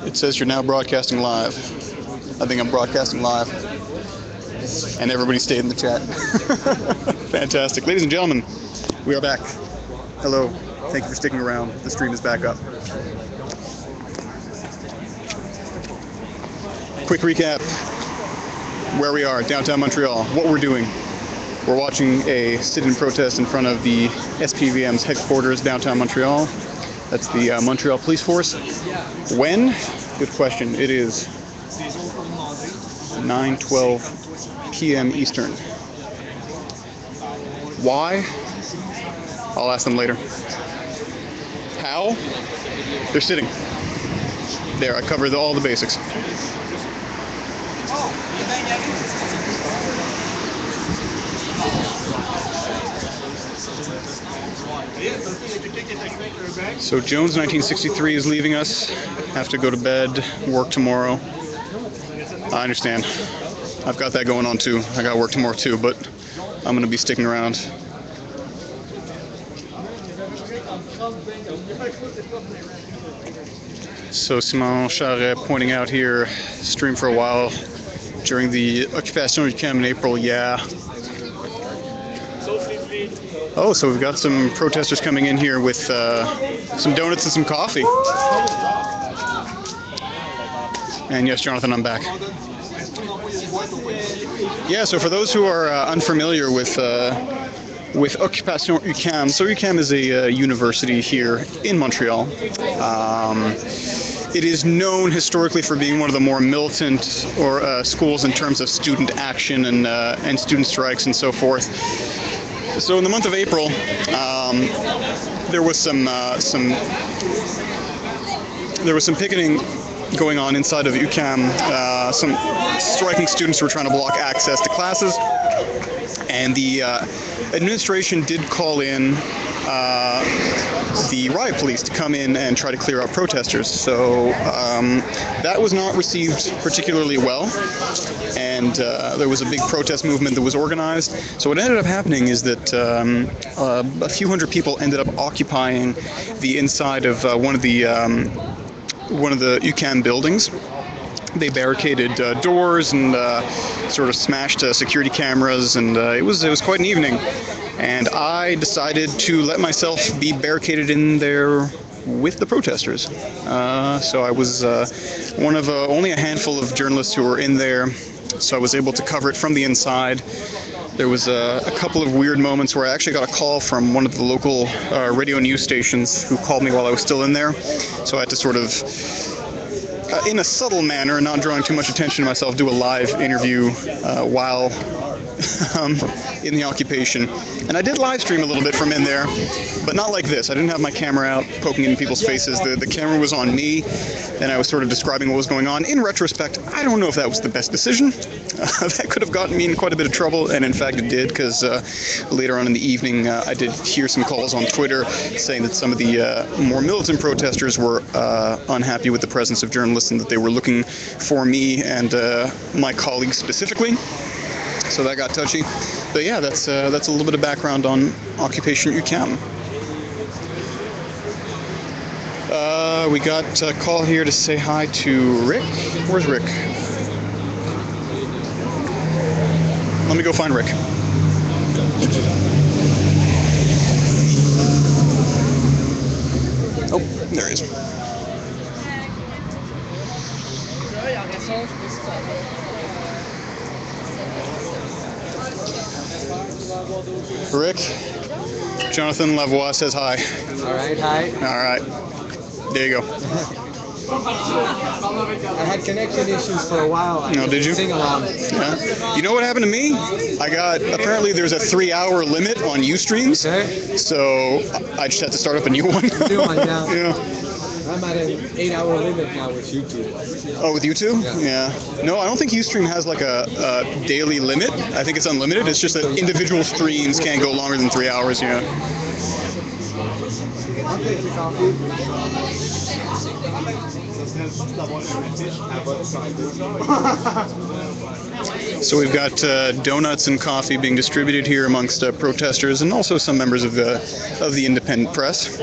It says you're now broadcasting live. I think I'm broadcasting live. And everybody stayed in the chat. Fantastic. Ladies and gentlemen, we are back. Hello. Thank you for sticking around. The stream is back up. Quick recap. Where we are, downtown Montreal. What we're doing. We're watching a sit-in protest in front of the SPVM's headquarters, downtown Montreal. That's the Montreal Police Force. When? Good question. It is 9:12 p.m. Eastern. Why? I'll ask them later. How? They're sitting. There, I covered all the basics. So Jones 1963 is leaving us. Have to go to bed, work tomorrow. I understand. I've got that going on too. I got work tomorrow too, but I'm going to be sticking around. So Simon Charret pointing out here, stream for a while during the occupation du camp in April, yeah. Oh, so we've got some protesters coming in here with some donuts and some coffee. And yes, Jonathan, I'm back. Yeah, so for those who are unfamiliar with Occupation UQAM, so UQAM is a university here in Montreal. It is known historically for being one of the more militant schools in terms of student action and student strikes and so forth. So in the month of April, there was some picketing going on inside of UQAM. Some striking students were trying to block access to classes, and the administration did call in the riot police to come in and try to clear out protesters. So that was not received particularly well, and there was a big protest movement that was organized. So what ended up happening is that a few hundred people ended up occupying the inside of one of the UQAM buildings. They barricaded doors and sort of smashed security cameras, and it was quite an evening. And I decided to let myself be barricaded in there with the protesters. So I was one of only a handful of journalists who were in there, so I was able to cover it from the inside. There was a couple of weird moments where I actually got a call from one of the local radio news stations who called me while I was still in there. So I had to sort of, in a subtle manner, not drawing too much attention to myself, do a live interview while in the occupation. And I did live stream a little bit from in there, but not like this. I didn't have my camera out poking in people's faces. The camera was on me, and I was sort of describing what was going on. In retrospect, I don't know if that was the best decision. That could have gotten me in quite a bit of trouble, and in fact it did, because later on in the evening I did hear some calls on Twitter saying that some of the more militant protesters were unhappy with the presence of journalists and that they were looking for me and my colleagues specifically. So that got touchy. But yeah, that's a little bit of background on Occupation UQAM. We got a call here to say hi to Rick. Where's Rick? Let me go find Rick. Oh, there he is. Rick, Jonathan Lavoie says hi. All right, hi. All right, there you go. I had connection issues for a while. No, did you? Sing along. Yeah. You know what happened to me? Apparently there's a 3-hour limit on Ustreams. Okay. So I just had to start up a new one. New one, yeah. Yeah. I'm at an 8-hour limit now with YouTube. Oh, with YouTube? Yeah. No, I don't think Ustream has like a daily limit. I think it's unlimited. It's just that individual streams can't go longer than 3 hours, yeah. I'll take the coffee. So we've got donuts and coffee being distributed here amongst protesters and also some members of the independent press.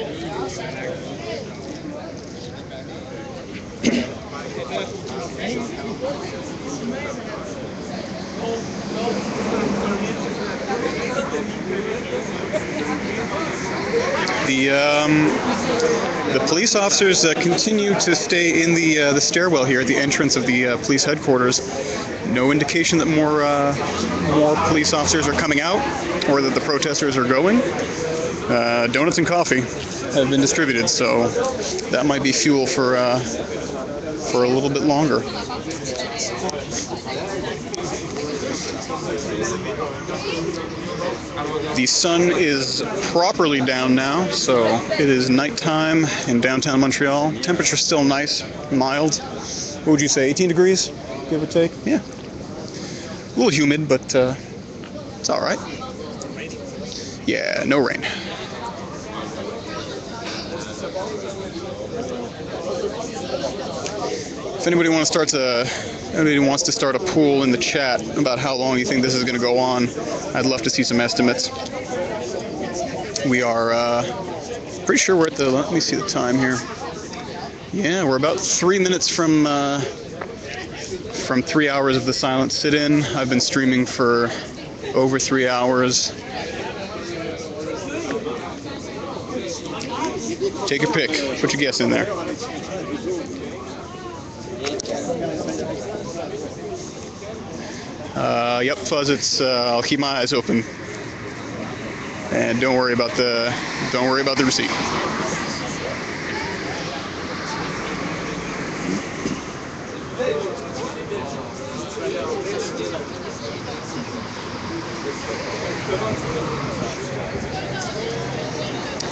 The police officers continue to stay in the stairwell here at the entrance of the police headquarters. No indication that more police officers are coming out or that the protesters are going. Donuts and coffee have been distributed, so that might be fuel for a little bit longer. The sun is properly down now, so it is nighttime in downtown Montreal. Temperature's still nice, mild. What would you say, 18 degrees, give or take? Yeah. A little humid, but it's all right. Yeah, no rain. If anybody wants to start a poll in the chat about how long you think this is going to go on, I'd love to see some estimates. We are pretty sure we're at the. Let me see the time here. Yeah, we're about 3 minutes from 3 hours of the silent sit-in. I've been streaming for over 3 hours. Take your pick. Put your guess in there. Yep, Fuzz. I'll keep my eyes open, and don't worry about the receipt.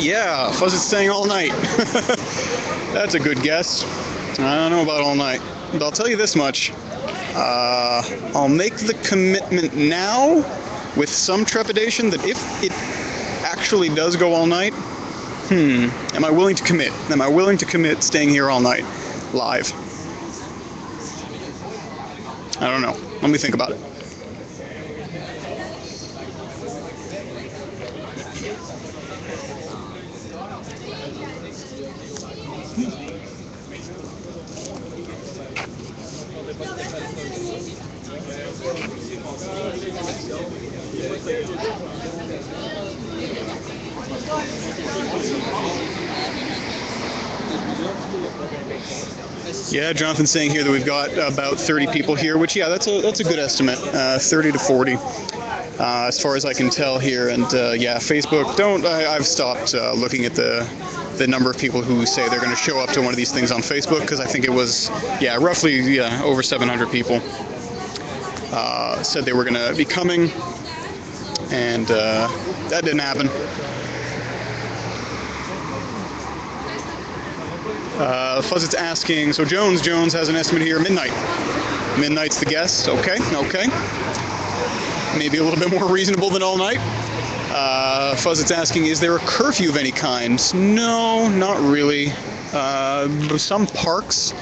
Yeah, Fuzz is staying all night. That's a good guess. I don't know about all night, but I'll tell you this much. I'll make the commitment now with some trepidation that if it actually does go all night, am I willing to commit? Am I willing to commit staying here all night, live? I don't know. Let me think about it. Yeah, Jonathan's saying here that we've got about 30 people here, which, yeah, that's a good estimate, 30 to 40, as far as I can tell here. And yeah, Facebook, I've stopped looking at the number of people who say they're going to show up to one of these things on Facebook, because I think it was, roughly over 700 people said they were going to be coming, and that didn't happen. Fuzzit's asking, so Jones has an estimate here, midnight. Midnight's the guess. Okay. Maybe a little bit more reasonable than all night. Fuzzit's asking, is there a curfew of any kind? No, not really. Some parks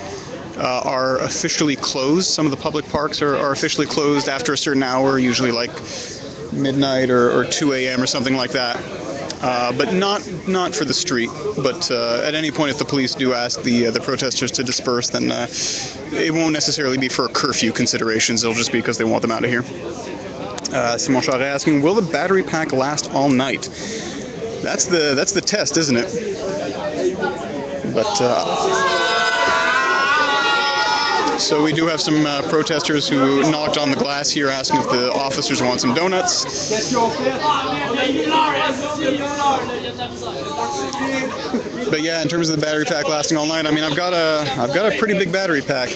are officially closed. Some of the public parks are officially closed after a certain hour, usually like midnight or 2 a.m. or something like that. But not for the street. But at any point, if the police do ask the protesters to disperse, then it won't necessarily be for curfew considerations. It'll just be because they want them out of here. Simon Charret asking, will the battery pack last all night? That's the test, isn't it? But so we do have some protesters who knocked on the glass here asking if the officers want some donuts. But yeah, in terms of the battery pack lasting all night, I mean, I've got a pretty big battery pack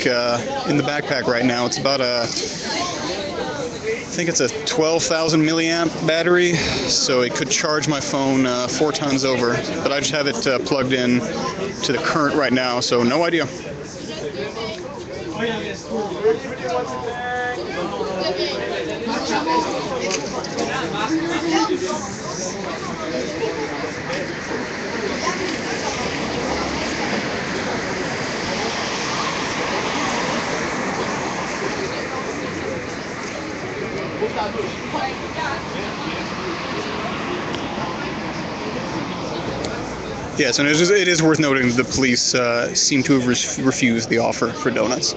in the backpack right now. It's about I think it's a 12,000 milliamp battery, so it could charge my phone 4 times over. But I just have it plugged in to the current right now, so no idea. Yes, and it is worth noting that the police seem to have refused the offer for donuts.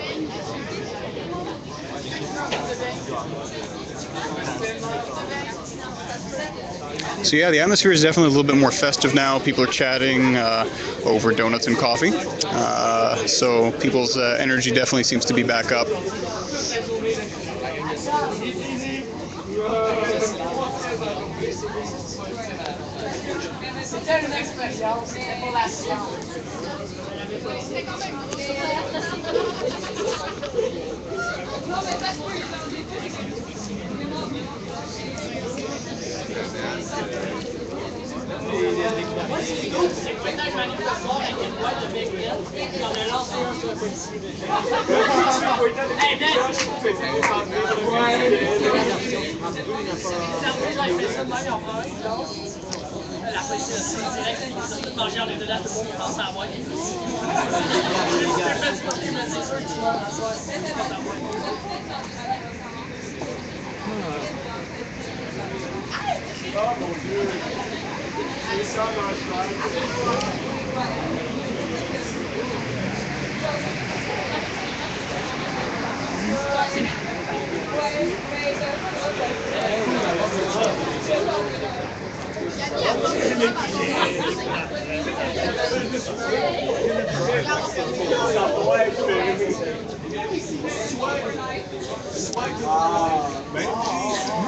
So yeah, the atmosphere is definitely a little bit more festive now. People are chatting over donuts and coffee. So people's energy definitely seems to be back up.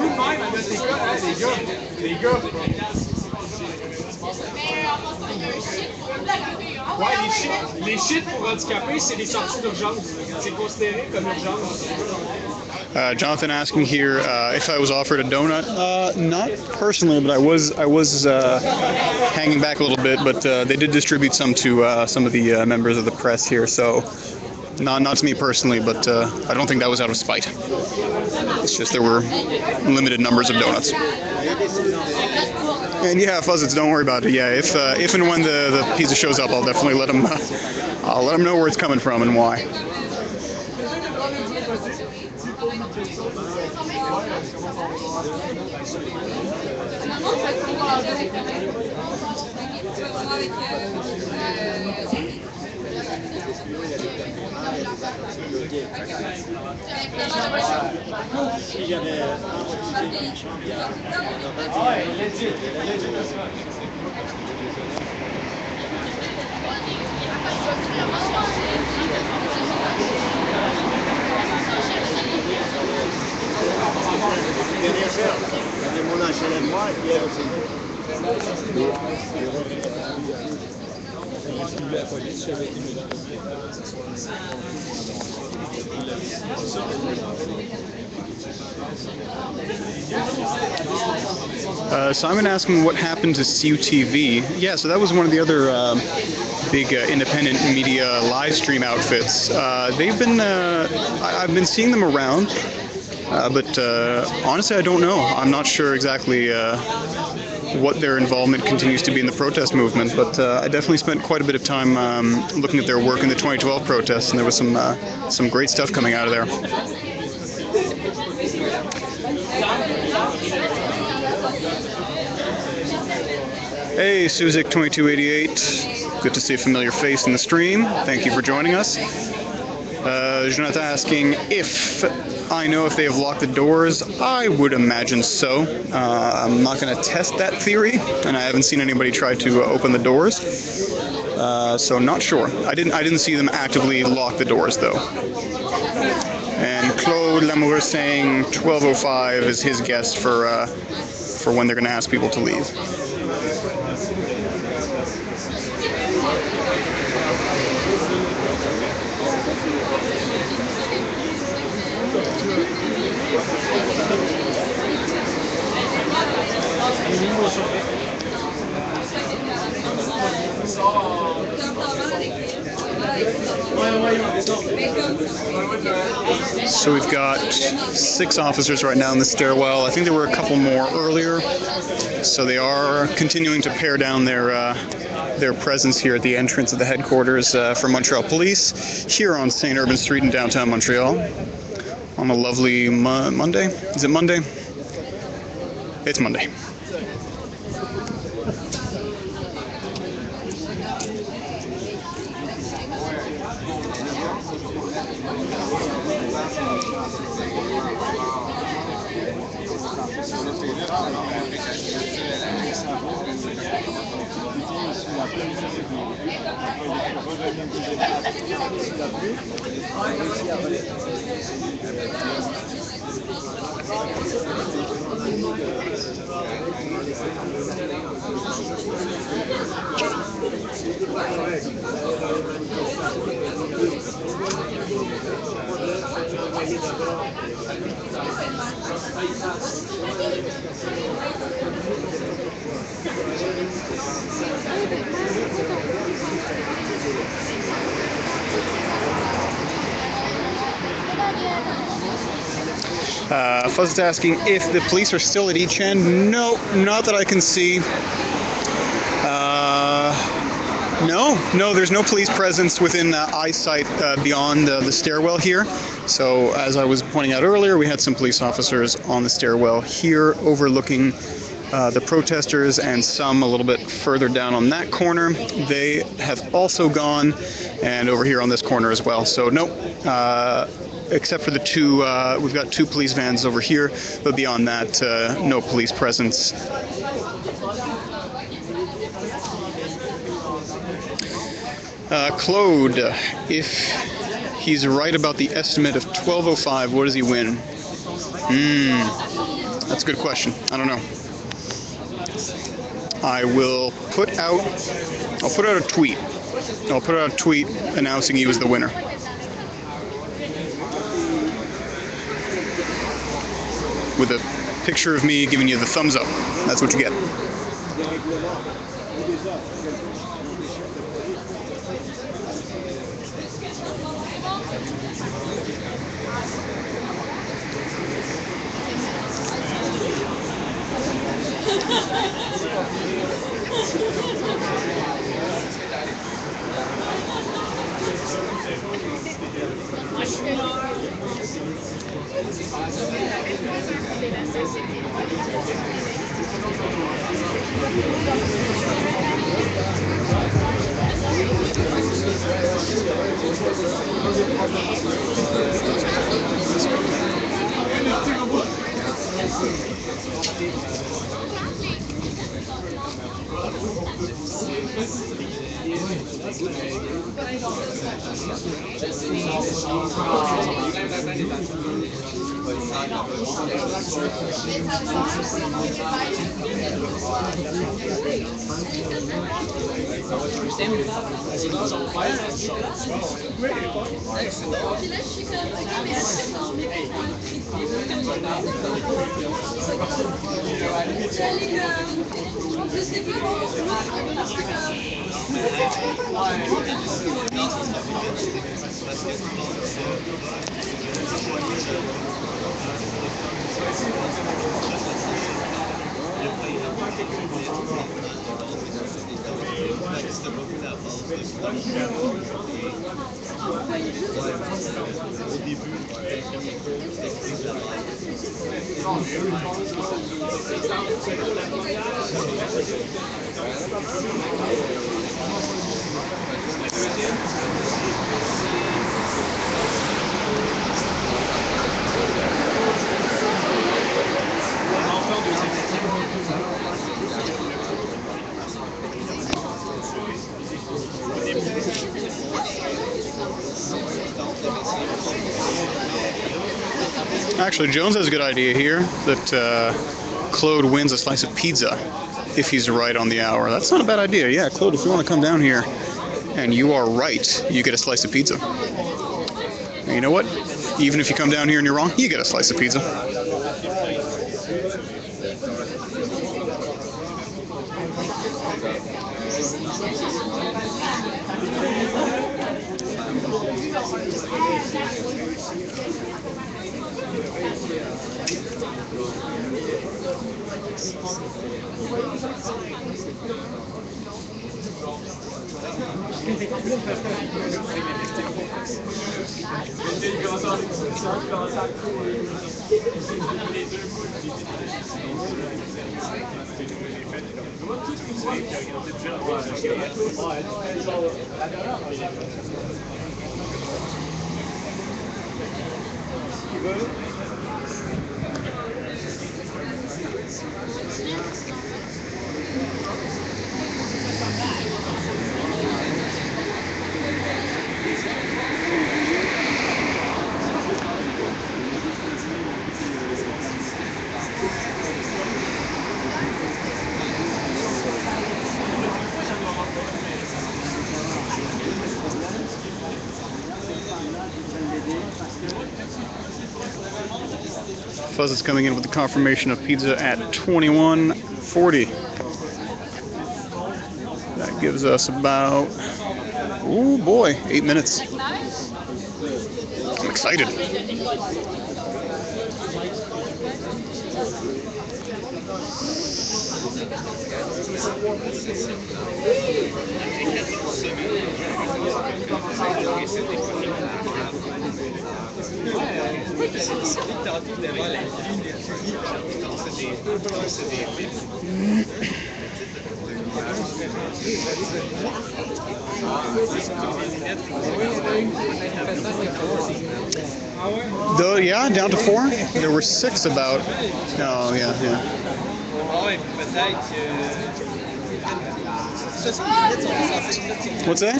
Nous-mêmes, à notre école, hein, les gars, ouais, les shit pour handicapés, c'est les sorties d'urgence. C'est considéré comme urgence. Jonathan asking here if I was offered a donut. Not personally, but I was hanging back a little bit. But they did distribute some to some of the members of the press here. So not to me personally, but I don't think that was out of spite. It's just there were limited numbers of donuts. And yeah, Fuzzits, don't worry about it. Yeah, if and when the pizza shows up, I'll definitely let them know where it's coming from and why. Simon asking what happened to CUTV. Yeah, so that was one of the other big independent media live stream outfits. They've been, I've been seeing them around, but honestly, I don't know. I'm not sure exactly what their involvement continues to be in the protest movement, but I definitely spent quite a bit of time looking at their work in the 2012 protests, and there was some great stuff coming out of there. Hey, Suzik2288. Good to see a familiar face in the stream. Thank you for joining us. Jonathan asking if I know if they have locked the doors. I would imagine so. I'm not going to test that theory, and I haven't seen anybody try to open the doors. So not sure. I didn't see them actively lock the doors though. And Claude Lamour saying 12:05 is his guess for when they're going to ask people to leave. So we've got 6 officers right now in the stairwell. I think there were a couple more earlier. So they are continuing to pare down their presence here at the entrance of the headquarters for Montreal Police here on St. Urban Street in downtown Montreal on a lovely Monday. Is it Monday? It's Monday. Fuzz is asking if the police are still at each end. No, not that I can see. No, there's no police presence within eyesight beyond the stairwell here. So as I was pointing out earlier, we had some police officers on the stairwell here overlooking the protesters, and some a little bit further down on that corner. They have also gone, and over here on this corner as well. So no, except for the two, we've got two police vans over here, but beyond that, no police presence. Claude, if he's right about the estimate of 1205, what does he win? That's a good question. I don't know. I'll put out a tweet. I'll put out a tweet announcing you as the winner. With a picture of me giving you the thumbs up. That's what you get. Actually, Jones has a good idea here that Claude wins a slice of pizza if he's right on the hour. That's not a bad idea. Yeah, Claude, if you want to come down here and you are right, you get a slice of pizza. And you know what? Even if you come down here and you're wrong, you get a slice of pizza. Fuzz is coming in with the confirmation of pizza at 21:40. That gives us about, oh boy, 8 minutes. I'm excited. Though, yeah, down to 4. There were 6 about. Oh, yeah. What's that?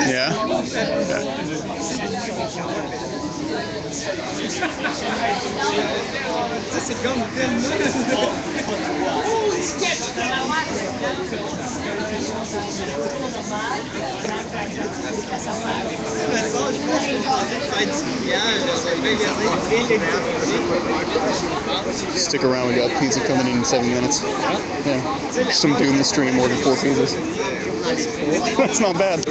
Yeah. Stick around, we got pizza coming in 7 minutes. Yeah. Some dude in the stream ordered 4 pizzas. That's not bad.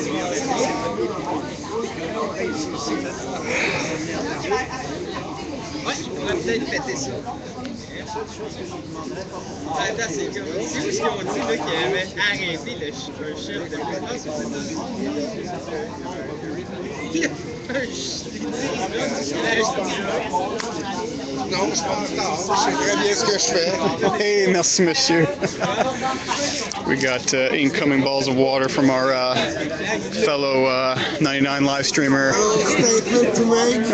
C'est comme si vous ont dit qu'il avait arrêté le chef de Non, je pense pas. Je sais très bien ce que je fais. Hey, merci, monsieur. We got incoming balls of water from our fellow 99 live streamer. Statement to make.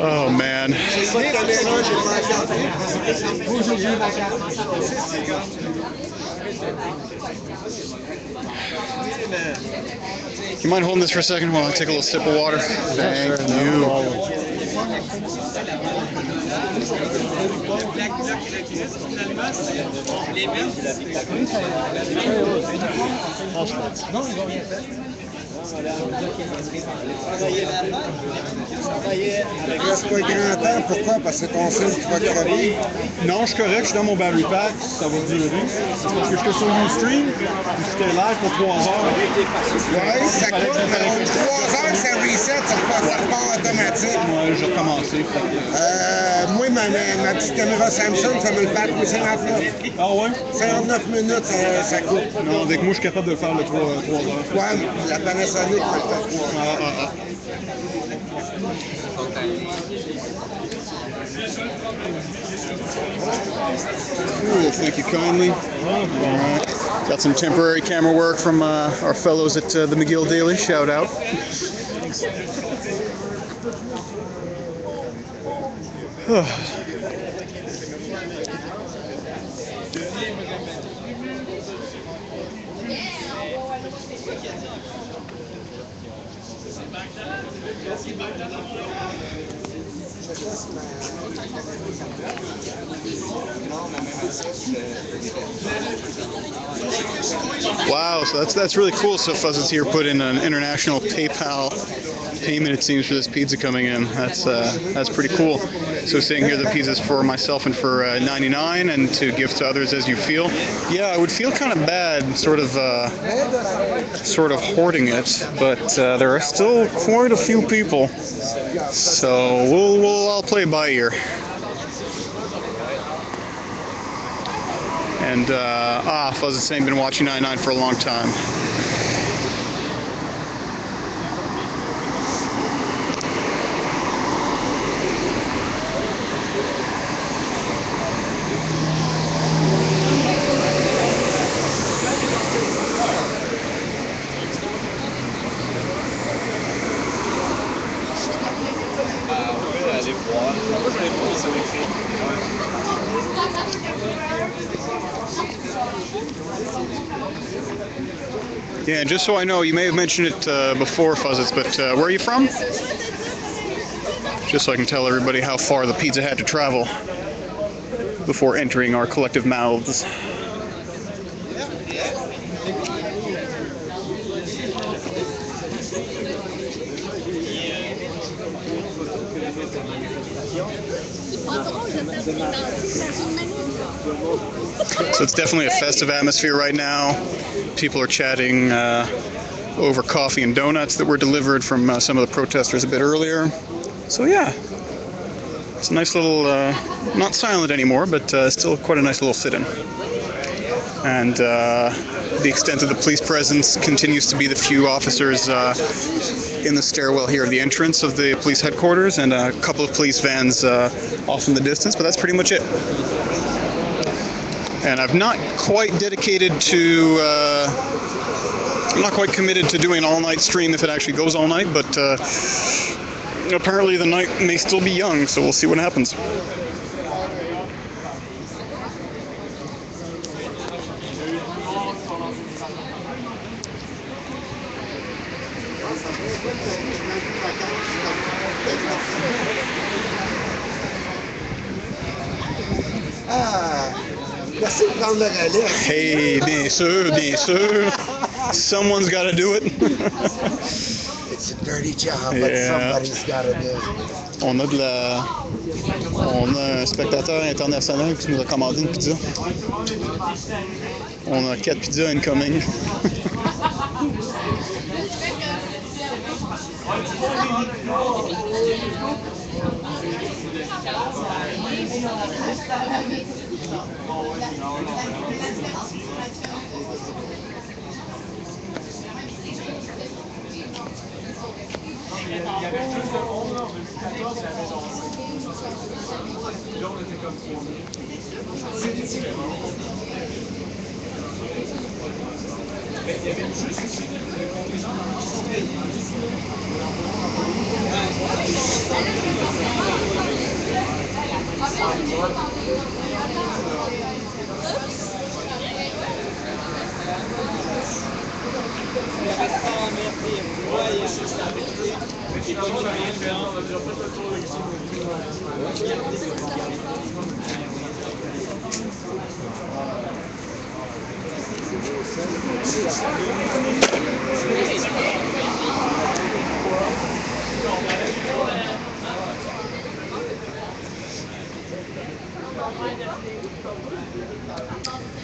Oh man. You mind holding this for a second while I take a little sip of water? Thank you. Il reste pas grand temps. Pourquoi? Parce que ton fil qui va crever. Non, je suis correct, je suis dans mon battery pack, ça va durer. C'est parce que j'étais sur Ustream, puis j'étais live pour 3 heures. Ouais, ça coûte, mais 3 heures, ça reset, ça part automatique. Moi, j'ai recommencé. Moi, ma petite caméra Samsung, ça me le fait pour 59. Ah ouais? 59 minutes, ça coupe. Non, avec moi, je suis capable de faire le 3 heures. Ouais, la Panasonic, me le fait 3 heures. Cool, thank you kindly. All right. Got some temporary camera work from our fellows at the McGill Daily. Shout out. Wow, so that's really cool. So Fuzz's here put in an international PayPal payment, it seems, for this pizza coming in. That's pretty cool. So saying here the pizza's for myself and for 99, and to give to others as you feel. Yeah, I would feel kind of bad, sort of hoarding it, but there are still quite a few people. So I'll play by ear. And Fuzz is saying been watching 99 for a long time. Yeah, just so I know, you may have mentioned it before, Fuzzits, but where are you from? Just so I can tell everybody how far the pizza had to travel before entering our collective mouths. So it's definitely a festive atmosphere right now. People are chatting over coffee and donuts that were delivered from some of the protesters a bit earlier. So yeah, it's a nice little, not silent anymore, but still quite a nice little sit-in. And the extent of the police presence continues to be the few officers in the stairwell here at the entrance of the police headquarters, and a couple of police vans off in the distance, but that's pretty much it. And I've not quite dedicated to, I'm not quite committed to doing an all-night stream if it actually goes all night, but apparently the night may still be young, so we'll see what happens. Merci de prendre le relais. Hey, bien sûr, bien sûr. Someone's got to do it. It's a dirty job, but Yeah. somebody's got to do it. On a un spectateur international qui nous a commandé une pizza. On a 4 pizzas incoming.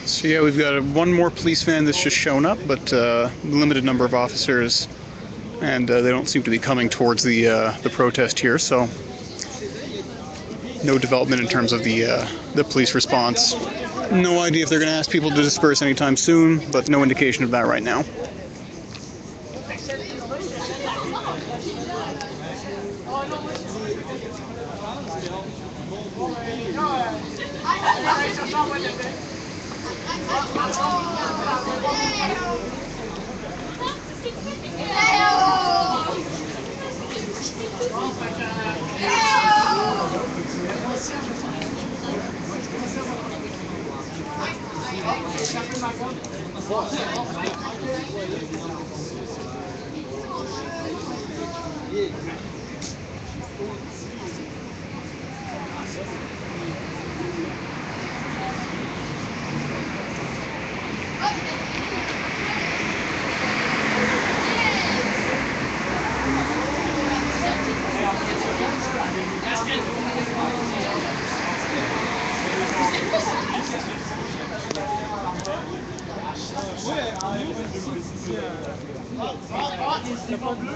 So yeah, we've got one more police van that's just shown up, but limited number of officers, and they don't seem to be coming towards the protest here. So no development in terms of the police response. No idea if they're going to ask people to disperse anytime soon, but no indication of that right now.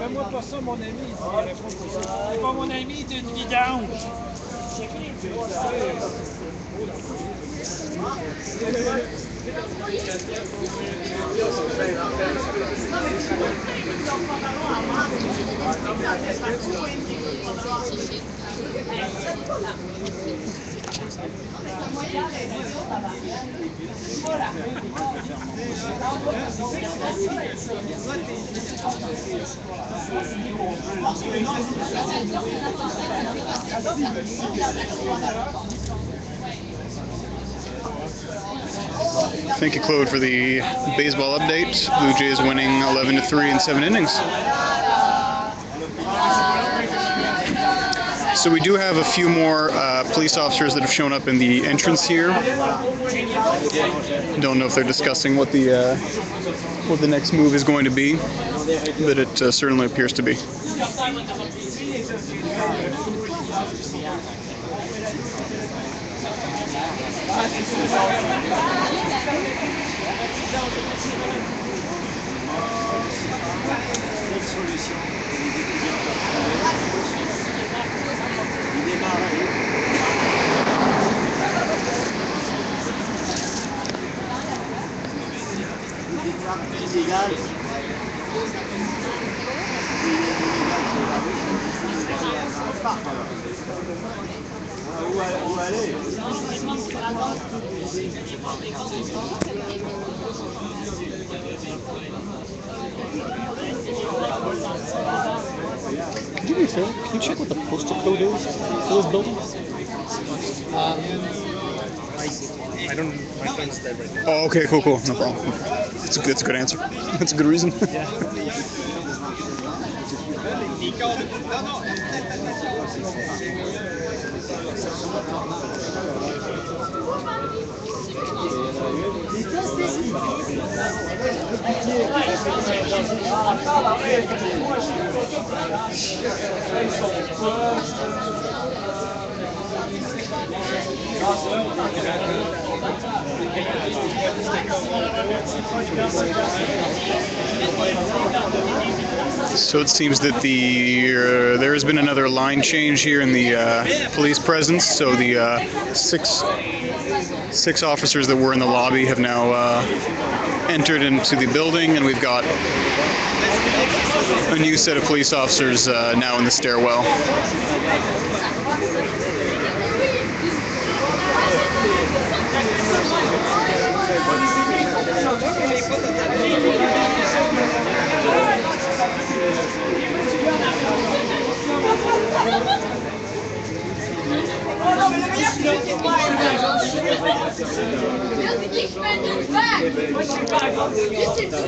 Fais-moi pas ça, mon ami. C'est pas mon ami, t'es une guidante. Thank you, Claude, for the baseball update. Blue Jays winning 11-3 in 7 innings. So we do have a few more police officers that have shown up in the entrance here. Don't know if they're discussing what the next move is going to be, but it certainly appears to be. Do me a favor, can you check what the postal code is for those buildings? I don't. My phone's dead right now. Oh, okay, cool, no problem. It's a good answer. That's a good reason. So it seems that there has been another line change here in the police presence. So the six officers that were in the lobby have now entered into the building, and we've got a new set of police officers now in the stairwell.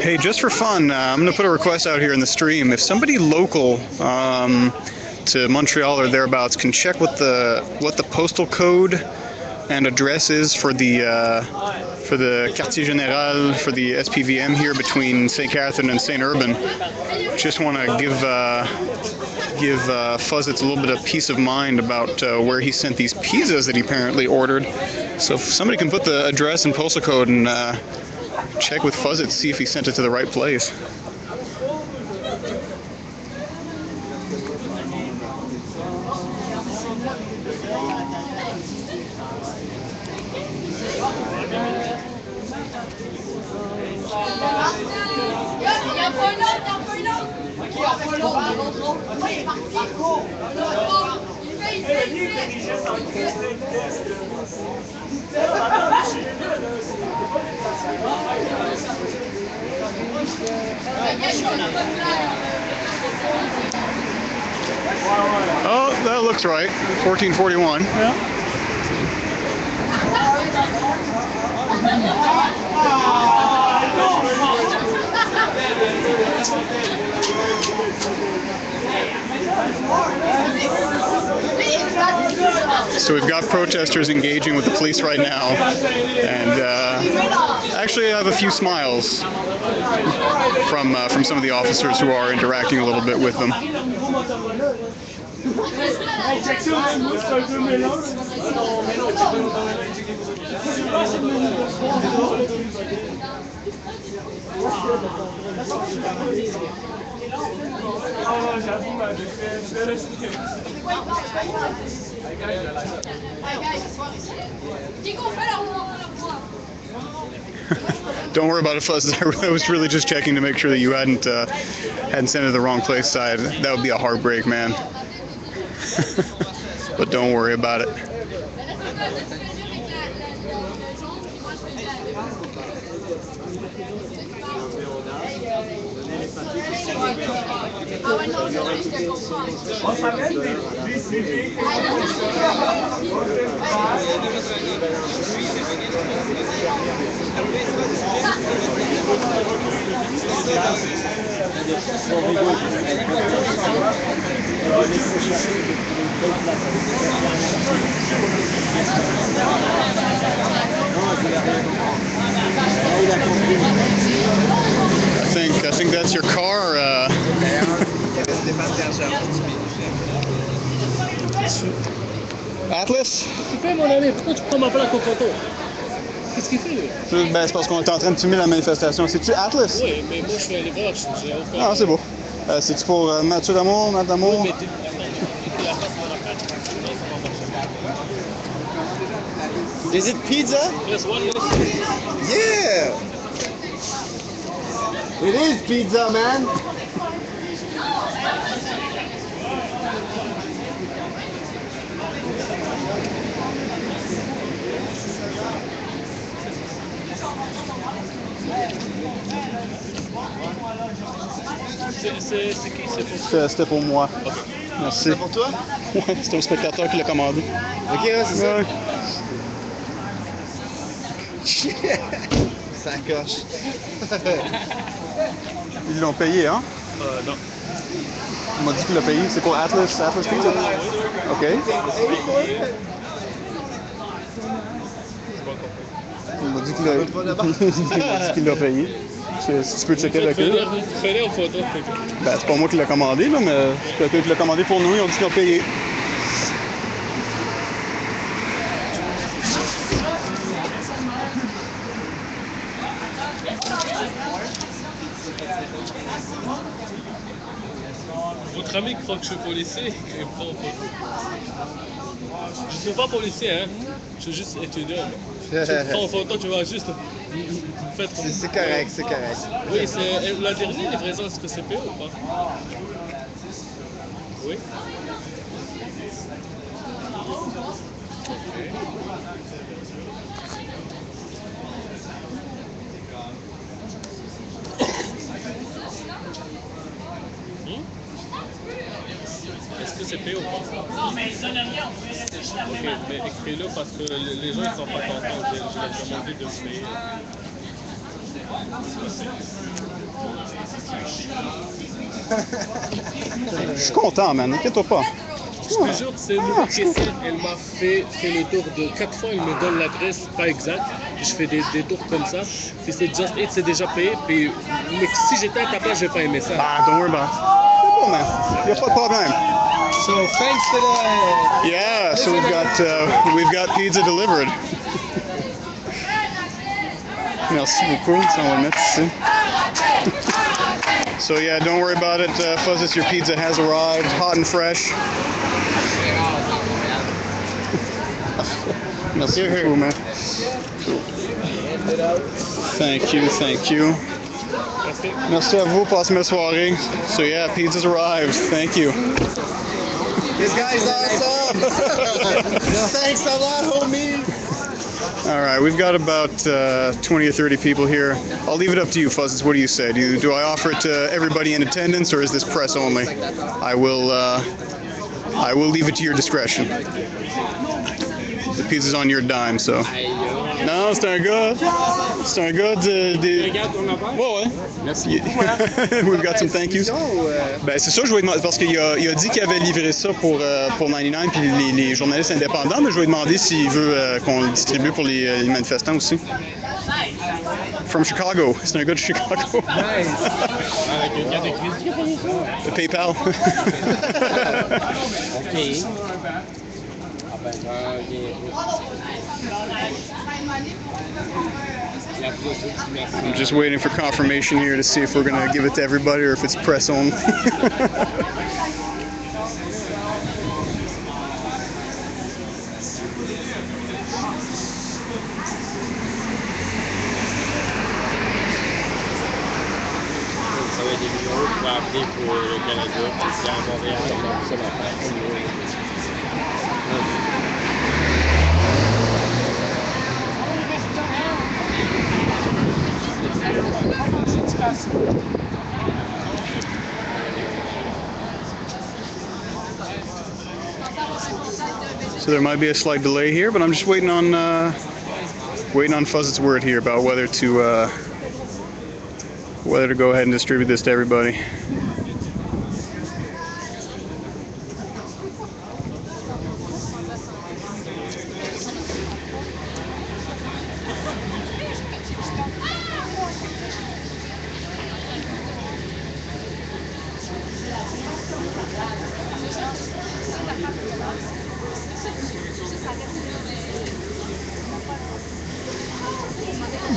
Hey, just for fun, I'm going to put a request out here in the stream. If somebody local to Montreal or thereabouts can check what the postal code and address is for the Quartier Général, for the SPVM here between St. Catherine and St. Urban. Just want to give Fuzzits a little bit of peace of mind about where he sent these pizzas that he apparently ordered. So if somebody can put the address and postal code and check with Fuzzits, see if he sent it to the right place. Oh, that looks right. 1441. Yeah. So we've got protesters engaging with the police right now, and actually I have a few smiles from some of the officers who are interacting a little bit with them. Don't worry about it, Fuzz. I was really just checking to make sure that you hadn't sent it to the wrong place. That would be a heartbreak, man. But don't worry about it. I think that's your car. Atlas? Qu'est-ce qu'il fait, mon ami? Pourquoi tu prends ma plaque au photo? Qu'est-ce qu'il fait, lui? Ben, c'est parce qu'on est en train de filmer la manifestation. C'est-tu Atlas? Oui, mais moi, je suis un livreur. J'ai aucun... Ah, c'est beau. C'est-tu pour Mathieu d'amour, Matt d'amour? Oui, mais la face de la carte. Is it pizza? Yes, one minute. Yeah! It is pizza, man! C'est qui? C'est pour... C'était pour moi. Merci. C'est pour toi? Ouais, c'est un spectateur qui l'a commandé. Ok, ouais, c'est ça. Ouais. Ça coche. Ils l'ont payé, hein? Non. Il m'a dit qu'il l'a payé. C'est quoi, Atlas Pizza? OK. Il m'a dit qu'il l'a payé. Si tu peux checker avec eux. Fais-le aux photos. Ben, c'est pas moi qui l'ai commandé, là, mais c'est quelqu'un qui l'a commandé pour nous. Ils ont dit qu'ils l'ont payé. Votre ami croit que je suis policier, il me prend en photo. Je suis pas policier, hein. Je suis juste étudiant. Tu me prends en photo, tu vas juste me faire trop. C'est correct, c'est correct. Oui, c'est la dernière livraison, est-ce que c'est payé ou pas? Oui. Est-ce que c'est payé ou pas? Ok, mais écris-le parce que les gens ne sont pas contents. Je leur demandé de me payer. Je suis content, man. Inquiète-toi pas. Je te jure, c'est une nouvelle caissière. Elle m'a fait le tour de 4 fois. Elle me donne l'adresse, pas exacte. Je fais des tours comme ça. Si c'est Just Eat, c'est déjà payé. Puis, mais si j'étais à ta place, j'ai pas aimé ça. Ah, don't worry about it. C'est bon, man. Il n'y a pas de problème. So, thanks to the... Yeah, so we've got pizza delivered. Merci beaucoup. Ça, on va le mettre ici. So yeah, don't worry about it, Fuzzes. Your pizza has arrived, hot and fresh. Merci beaucoup, man. Thank you, thank you. Merci à vous. Passez ma soirée. So yeah, pizza's arrived. Thank you. This guy's awesome! Thanks a lot, homie! All right, we've got about 20 or 30 people here. I'll leave it up to you, Fuzzes. What do you say? Do I offer it to everybody in attendance, or is this press only? I will leave it to your discretion. The pizza's on your dime, so. Non, c'est un gars. C'est un gars de. Ouais. Merci. We've got some thank yous. Ben, c'est ça, je vais demander, parce qu'il a dit qu'il avait livré ça pour 99 puis les journalistes indépendants, mais je vais demander s'il veut qu'on le distribue pour les manifestants aussi. From Chicago. C'est un gars de Chicago. Nice. PayPal. OK. I'm just waiting for confirmation here to see if we're going to give it to everybody or if it's press only. Ça va être des numéros pour appeler pour le Canada, puis à Montréal, ça va faire. So there might be a slight delay here, but I'm just waiting on Fuzz's word here about whether to whether to go ahead and distribute this to everybody.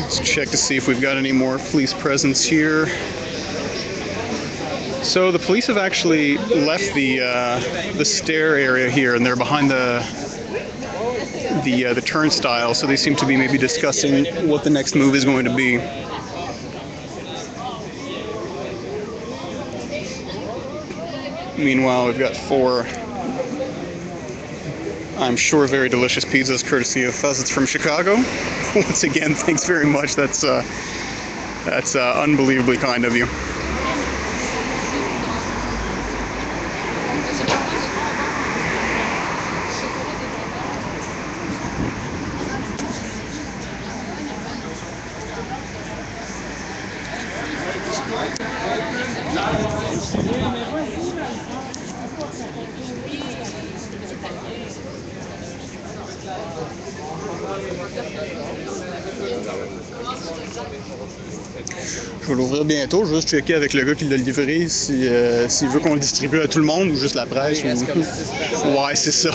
Let's check to see if we've got any more police presence here. So the police have actually left the stair area here, and they're behind the turnstile. So they seem to be maybe discussing what the next move is going to be. Meanwhile, we've got 4, I'm sure, very delicious pizzas courtesy of Fuzzits from Chicago. Once again, thanks very much. That's unbelievably kind of you. Je vais l'ouvrir bientôt, je vais juste checker avec le gars qui l'a livré s'il veut qu'on le distribue à tout le monde ou juste la presse. Ou... Ouais, c'est ça.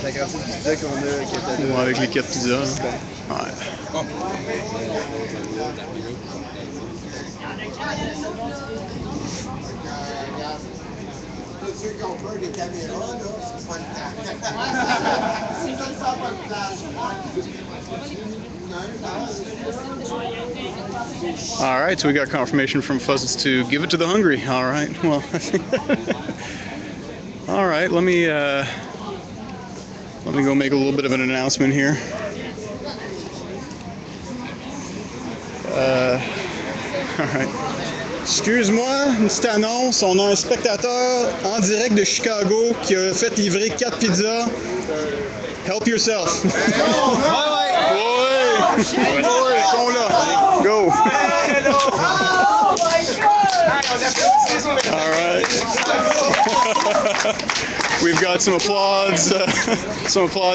La quantité de pizza qu'on a qui était là. Ouais, avec les 4 pizzas. Ouais. Ceux qui ont peur des caméras, là, c'est pas All right, so we got confirmation from Fuzzits to give it to the hungry. All right, well, all right. Let me go make a little bit of an announcement here. All right. Excuse-moi, une petite annonce. On a un spectateur en direct de Chicago qui a fait livrer 4 pizzas. Help yourself. Oui, ils sont là. Go. All right. We've got some applause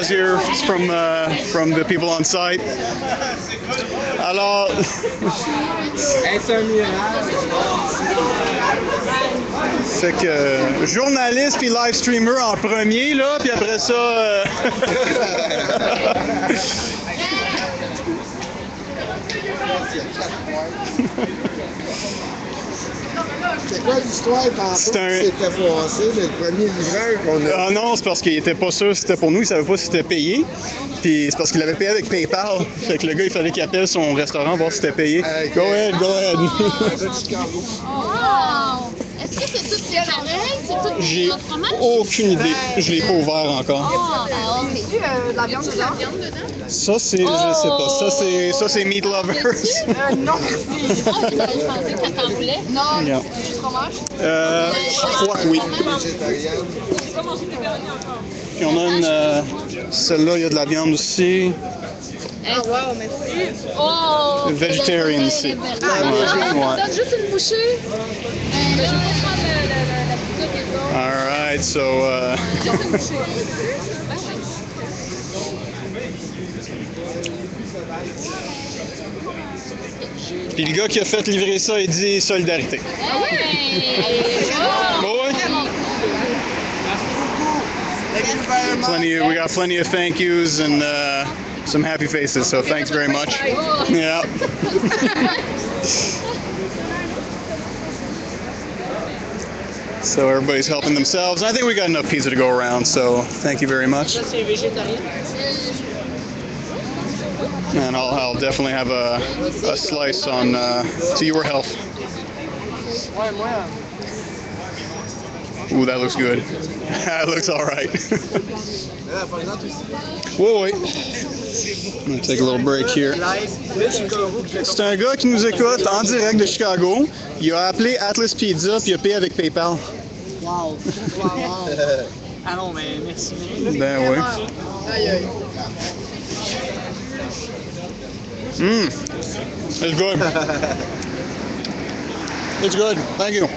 here from the people on site. Alors, fait que journaliste puis live streamer en premier là, puis après ça. C'est quoi l'histoire tantôt qui s'était passé, le premier livreur qu'on a? Ah non, c'est parce qu'il était pas sûr si c'était pour nous, il savait pas si c'était payé. Puis c'est parce qu'il avait payé avec PayPal. Fait que le gars, il fallait qu'il appelle son restaurant voir si c'était payé. Go ahead, go ahead. Wow! Est-ce que c'est tout pareil? C'est tout J'ai notre fromage? aucune idée. Je l'ai pas ouvert encore. Ah, ok. De la viande dedans? Ça c'est, je sais pas. Ça c'est Meat Lovers. Non, merci. Ah, je pensais que ça t'en voulait. Non, Yeah. juste fromage? Je crois que oui. Puis on a une, celle-là, il y a de la viande aussi. Ah, wow, merci. Oh! Vegetarian aussi. Donne juste une bouchée. Je vais prendre la pizza qui est là. All right, so Juste une bouchée. puis le gars qui a fait livrer ça, il dit solidarité. We got plenty of thank yous and some happy faces, so thanks very much. Yeah. So everybody's helping themselves. I think we got enough pizza to go around, so thank you very much. And I'll definitely have a slice on to your health. Ooh, that looks good. That looks all right. Whoa, wait. I'm gonna take a little break here. C'est un gars qui nous écoute en direct de Chicago. Il a appelé Atlas Pizza puis il a payé avec PayPal. Wow. Ah non, mais merci. Ben oui. It's good. It's good. Thank you.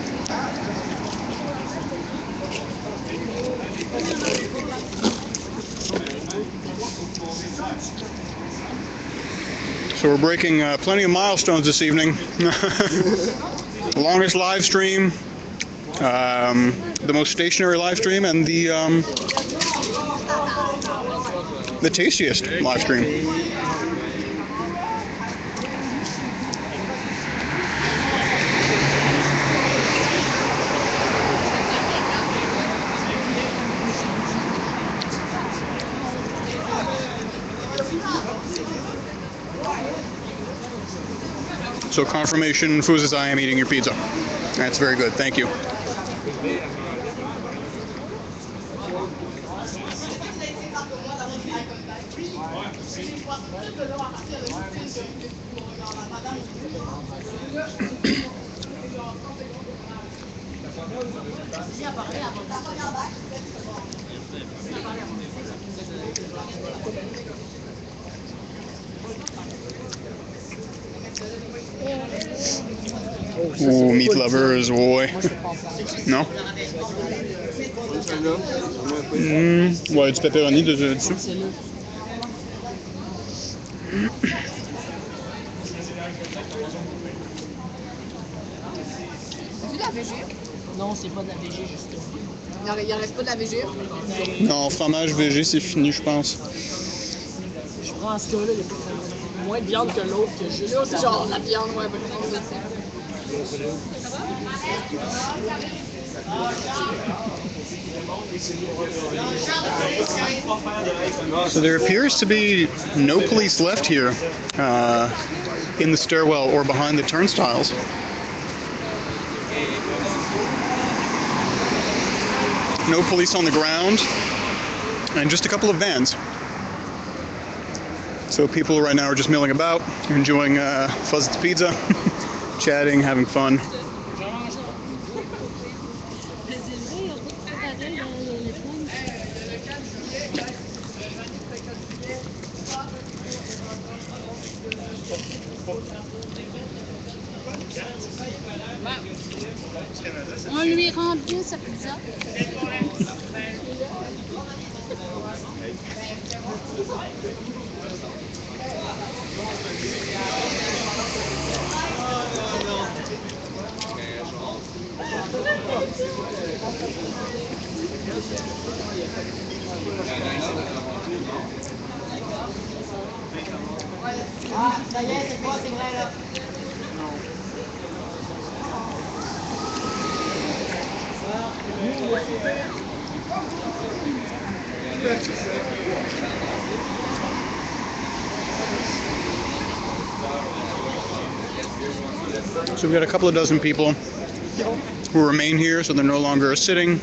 So we're breaking plenty of milestones this evening. The longest live stream, the most stationary live stream, and the tastiest live stream. So confirmation, Fuzes, I am eating your pizza. That's very good. Thank you. Ooh, meat lovers, boy. Non? Ouais, du pepperoni dessus. C'est de la VG? Non, c'est pas de la VG, justement. Il en reste pas de la VG? Non, fromage VG, c'est fini, je pense. Je prends ce cas-là, il y a pas moins de viande que l'autre, que juste. Là, c'est genre la viande, ouais, So there appears to be no police left here in the stairwell or behind the turnstiles. No police on the ground, and just a couple of vans. So people right now are just milling about, enjoying Fuzz's pizza, chatting, having fun. On lui rend bien sa pizza. Ah, ça y est, c'est quoi, c'est vrai, là? So we've got a couple of dozen people who remain here, so they're no longer sitting.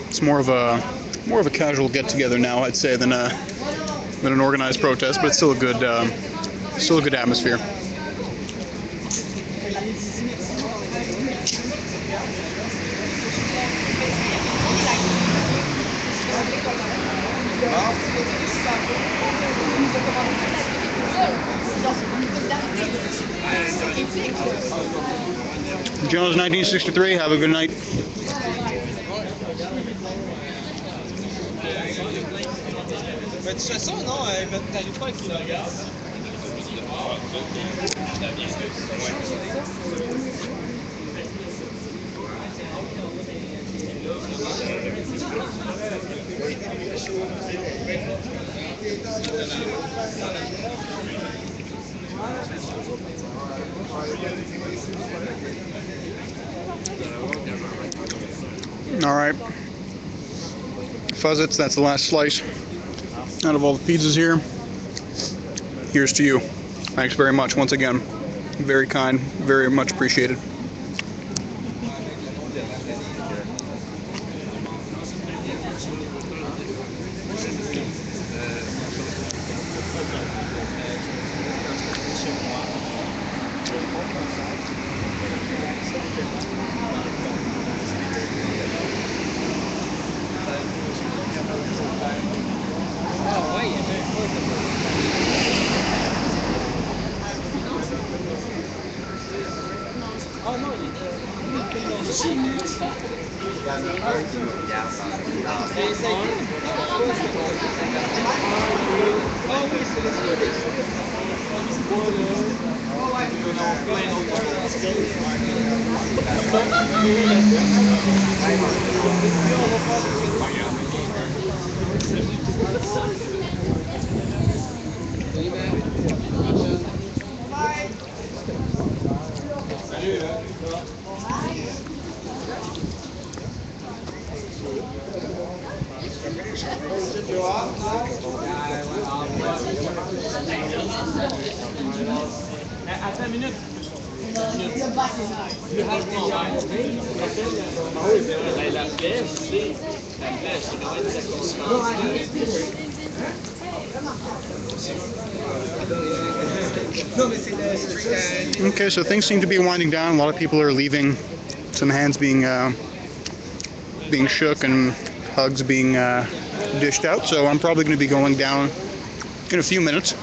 It's more of a casual get-together now, I'd say, than an organized protest, but it's still a good atmosphere. Jones 1963, have a good night. Mais de toute façon, non, t'arrives pas avec une regarde. All right, Fuzzits, that's the last slice out of all the pizzas here. Here's to you. Thanks very much once again. Very kind, very much appreciated. Ah Attends une minute. La flèche, c'est Okay, so things seem to be winding down. A lot of people are leaving. Some hands being shook and hugs being dished out. So I'm probably going to be going down in a few minutes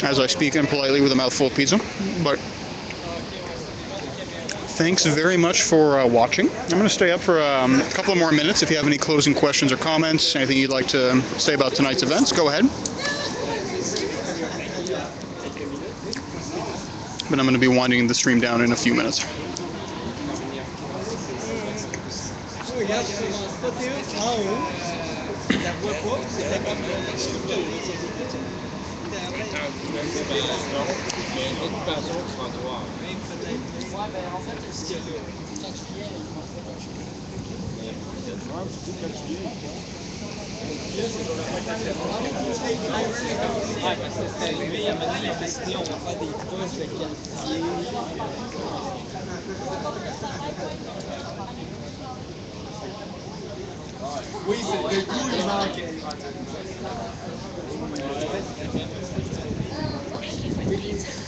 as I speak impolitely with a mouthful of pizza. But thanks very much for watching. I'm going to stay up for a couple of more minutes. If you have any closing questions or comments, anything you'd like to say about tonight's events, go ahead. But I'm going to be winding the stream down in a few minutes. Oui, c'est le coup, il manquait.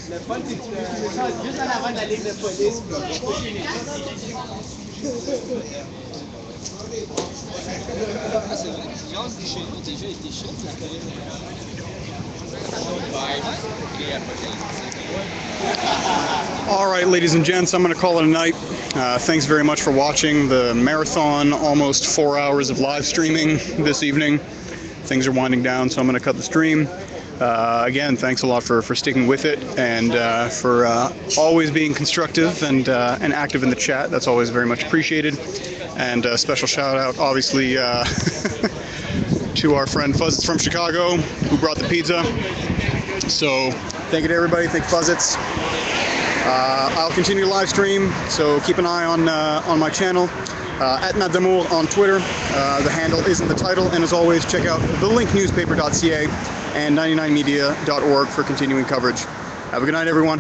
Le fun, c'est que tu mets ça juste en avant de la ligne de police. All right, ladies and gents, I'm going to call it a night. Thanks very much for watching the marathon, almost 4 hours of live streaming this evening. Things are winding down, so I'm going to cut the stream. Again, thanks a lot for sticking with it and for always being constructive and active in the chat. That's always very much appreciated. And a special shout out, obviously, to our friend Fuzzits from Chicago, who brought the pizza. So thank you to everybody. Thank you, Fuzzits. I'll continue to live stream, so keep an eye on my channel. At Matt Damour on Twitter. The handle is in the title. And as always, check out thelinknewspaper.ca and 99media.org for continuing coverage. Have a good night, everyone.